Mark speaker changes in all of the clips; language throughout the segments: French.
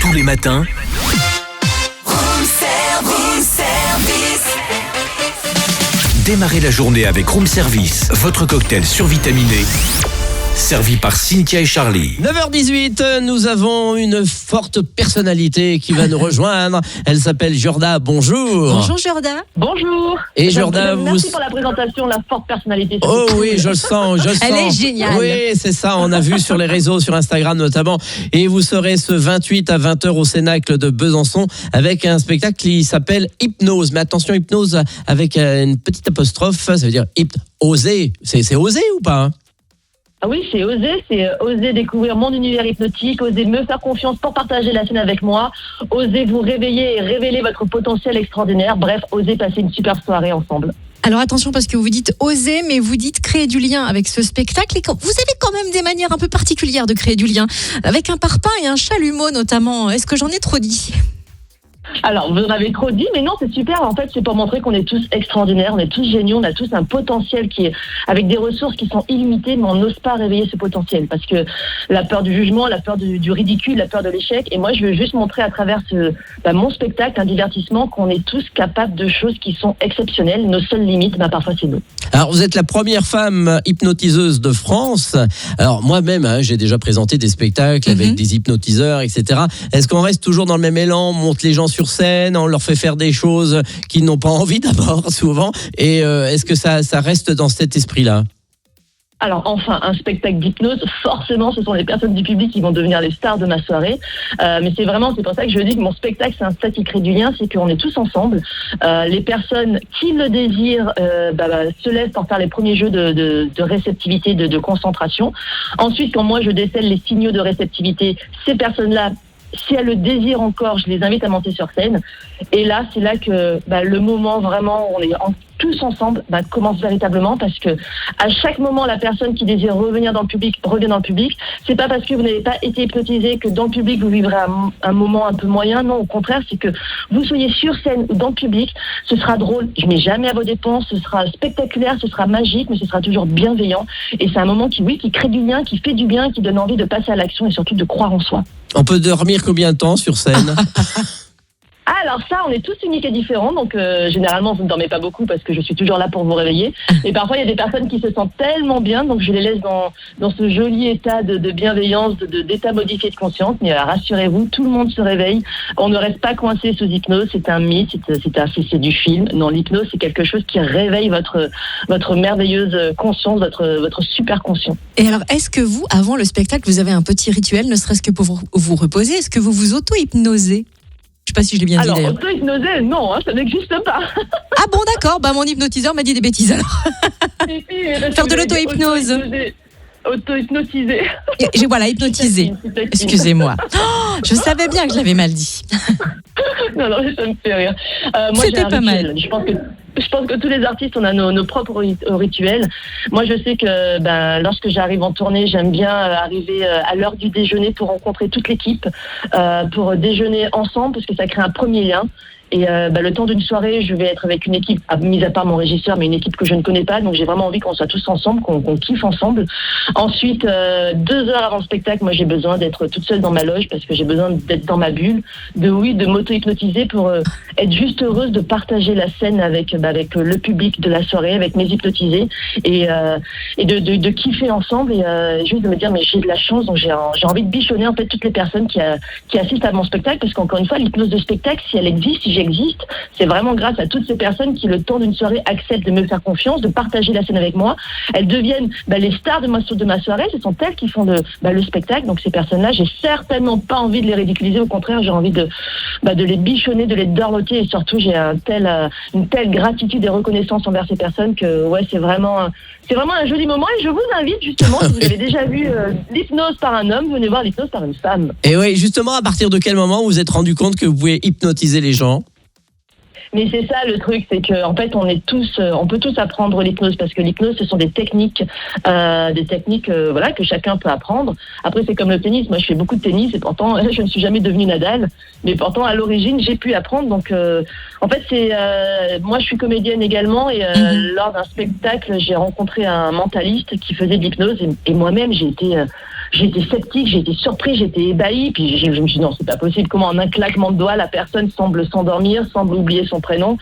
Speaker 1: Tous les matins, démarrez la journée avec Room Service, votre cocktail survitaminé, servi par Cynthia et Charlie.
Speaker 2: 9h18, nous avons une forte personnalité qui va nous rejoindre. Elle s'appelle Jorda, bonjour.
Speaker 3: Bonjour Jorda.
Speaker 4: Bonjour.
Speaker 2: Et Jorda,
Speaker 4: merci pour la présentation, la forte personnalité.
Speaker 2: Oh oui, je le sens.
Speaker 3: Elle est géniale.
Speaker 2: Oui, c'est ça, on a vu sur les réseaux, sur Instagram notamment. Et vous serez ce 28 à 20h au Cénacle de Besançon avec un spectacle qui s'appelle Hypnose. Mais attention, Hypnose avec une petite apostrophe, ça veut dire oser. C'est oser ou pas?
Speaker 4: Ah oui, c'est oser découvrir mon univers hypnotique, oser me faire confiance pour partager la scène avec moi, oser vous réveiller et révéler votre potentiel extraordinaire, bref, oser passer une super soirée ensemble.
Speaker 3: Alors attention parce que vous dites oser, mais vous dites créer du lien avec ce spectacle. Et vous avez quand même des manières un peu particulières de créer du lien, avec un parpaing et un chalumeau notamment. Est-ce que j'en ai trop dit ?
Speaker 4: Alors, vous en avez trop dit, mais non, c'est super. En fait, c'est pour montrer qu'on est tous extraordinaires, on est tous géniaux, on a tous un potentiel qui est avec des ressources qui sont illimitées, mais on n'ose pas réveiller ce potentiel parce que la peur du jugement, la peur du ridicule, la peur de l'échec. Et moi, je veux juste montrer à travers mon spectacle, un divertissement, qu'on est tous capables de choses qui sont exceptionnelles. Nos seules limites, parfois, c'est nous.
Speaker 2: Alors, vous êtes la première femme hypnotiseuse de France. Alors, moi-même, j'ai déjà présenté des spectacles avec des hypnotiseurs, etc. Est-ce qu'on reste toujours dans le même élan, on monte les gens sur scène, on leur fait faire des choses qu'ils n'ont pas envie d'abord, souvent. Et est-ce que ça reste dans cet esprit-là ?
Speaker 4: Alors enfin, un spectacle d'hypnose, forcément, ce sont les personnes du public qui vont devenir les stars de ma soirée. Mais c'est pour ça que je dis que mon spectacle, c'est un stade qui crée du lien, c'est qu'on est tous ensemble. Les personnes qui le désirent se laissent en faire les premiers jeux de réceptivité, de concentration. Ensuite, quand moi je décèle les signaux de réceptivité, ces personnes-là, si elles le désirent encore, je les invite à monter sur scène. Et là, c'est là que le moment vraiment où on est tous ensemble commence véritablement, parce que à chaque moment, la personne qui désire revenir dans le public revient dans le public. C'est pas parce que vous n'avez pas été hypnotisé que dans le public vous vivrez un moment un peu moyen. Non, au contraire, c'est que vous soyez sur scène ou dans le public, ce sera drôle, je mets jamais à vos dépenses, ce sera spectaculaire, ce sera magique, mais ce sera toujours bienveillant. Et c'est un moment qui crée du lien, qui fait du bien, qui donne envie de passer à l'action et surtout de croire en soi.
Speaker 2: On peut dormir combien de temps sur scène ?
Speaker 4: Alors ça, on est tous uniques et différents, donc généralement vous ne dormez pas beaucoup parce que je suis toujours là pour vous réveiller. Et parfois il y a des personnes qui se sentent tellement bien, donc je les laisse dans ce joli état de bienveillance, d'état modifié de conscience. Mais rassurez-vous, tout le monde se réveille. On ne reste pas coincé sous hypnose, c'est un mythe, c'est du film. Non, l'hypnose c'est quelque chose qui réveille votre merveilleuse conscience, votre super conscient.
Speaker 3: Et alors, est-ce que vous, avant le spectacle, vous avez un petit rituel, ne serait-ce que pour vous reposer ? Est-ce que vous vous auto-hypnosez ? Je sais pas si je l'ai bien dit d'ailleurs.
Speaker 4: Alors, auto-hypnoser, non, ça n'existe pas.
Speaker 3: Ah bon, d'accord, mon hypnotiseur m'a dit des bêtises alors. Faire de l'auto-hypnose.
Speaker 4: Auto-hypnotiser.
Speaker 3: Voilà, hypnotiser. Excusez-moi. Oh, je savais bien que je l'avais mal dit.
Speaker 4: Non, ça me fait rire. Moi,
Speaker 3: c'était pas mal.
Speaker 4: Je pense que tous les artistes, on a nos propres rituels. Moi, je sais que lorsque j'arrive en tournée, j'aime bien arriver à l'heure du déjeuner pour rencontrer toute l'équipe, pour déjeuner ensemble, parce que ça crée un premier lien. Et le temps d'une soirée, je vais être avec une équipe, mis à part mon régisseur, mais une équipe que je ne connais pas. Donc j'ai vraiment envie qu'on soit tous ensemble, qu'on kiffe ensemble. Ensuite, 2 heures avant le spectacle, moi j'ai besoin d'être toute seule dans ma loge parce que j'ai besoin d'être dans ma bulle, de m'auto-hypnotiser pour être juste heureuse de partager la scène avec le public de la soirée, avec mes hypnotisés et de kiffer ensemble et juste de me dire mais j'ai de la chance, donc j'ai envie de bichonner en fait toutes les personnes qui assistent à mon spectacle, parce qu'encore une fois, l'hypnose de spectacle, si elle existe, si j'existe, c'est vraiment grâce à toutes ces personnes qui, le temps d'une soirée, acceptent de me faire confiance, de partager la scène avec moi. Elles deviennent les stars de ma soirée. Ce sont elles qui font le spectacle. Donc ces personnes-là, j'ai certainement pas envie de les ridiculiser. Au contraire, j'ai envie de les bichonner, de les dorloter. Et surtout, j'ai une telle gratitude et reconnaissance envers ces personnes que c'est vraiment un joli moment. Et je vous invite justement, si vous avez déjà vu l'hypnose par un homme, venez voir l'hypnose par une femme.
Speaker 2: Et oui, justement, à partir de quel moment vous vous êtes rendu compte que vous pouvez hypnotiser les gens ?
Speaker 4: Mais c'est ça le truc, c'est qu'en fait on peut tous apprendre l'hypnose, parce que l'hypnose ce sont des techniques que chacun peut apprendre. Après c'est comme le tennis, moi je fais beaucoup de tennis et pourtant je ne suis jamais devenue Nadal, mais pourtant à l'origine j'ai pu apprendre. Donc en fait moi je suis comédienne également et lors d'un spectacle j'ai rencontré un mentaliste qui faisait de l'hypnose et moi-même j'ai été j'ai été sceptique, j'ai été surpris, j'ai été ébahie. Puis je me suis dit non, c'est pas possible. Comment en un claquement de doigts, la personne semble s'endormir, semble oublier son prénom.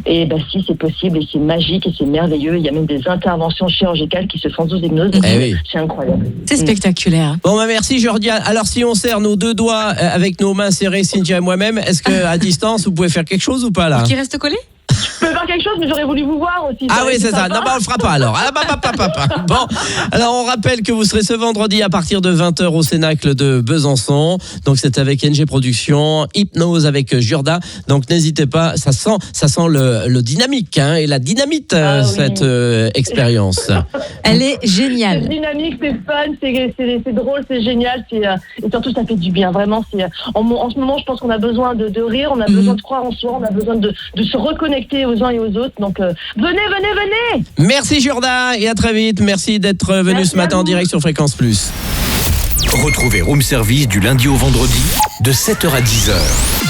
Speaker 4: Et ben si, c'est possible et c'est magique et c'est merveilleux. Il y a même des interventions chirurgicales qui se font sous hypnose.
Speaker 2: Oui.
Speaker 4: C'est incroyable.
Speaker 3: C'est spectaculaire.
Speaker 2: Bon, bah merci Jordia. Alors, si on serre nos 2 doigts avec nos mains serrées, Cynthia et moi-même, est-ce qu'à distance, vous pouvez faire quelque chose ou pas là?
Speaker 3: Qui reste collé?
Speaker 4: Je peux faire quelque chose, mais j'aurais voulu vous voir aussi.
Speaker 2: Ah oui, c'est ça. Non, bah, on le fera pas alors. Ah, bah. Bon, alors on rappelle que vous serez ce vendredi à partir de 20h au Cénacle de Besançon. Donc c'est avec NG Productions, Hypnose avec Jorda. Donc n'hésitez pas, ça sent le dynamique et la dynamite cette expérience.
Speaker 3: Elle est géniale.
Speaker 4: C'est dynamique, c'est fun, c'est drôle, c'est génial, et surtout ça fait du bien. Vraiment, en ce moment, je pense qu'on a besoin de rire, on a besoin de croire en soi, on a besoin de se reconnecter aux uns et aux autres. Donc venez.
Speaker 2: Merci Jorda et à très vite. Merci d'être venu ce matin en direct sur Fréquence Plus.
Speaker 1: Retrouvez Room Service du lundi au vendredi de 7h à 10h.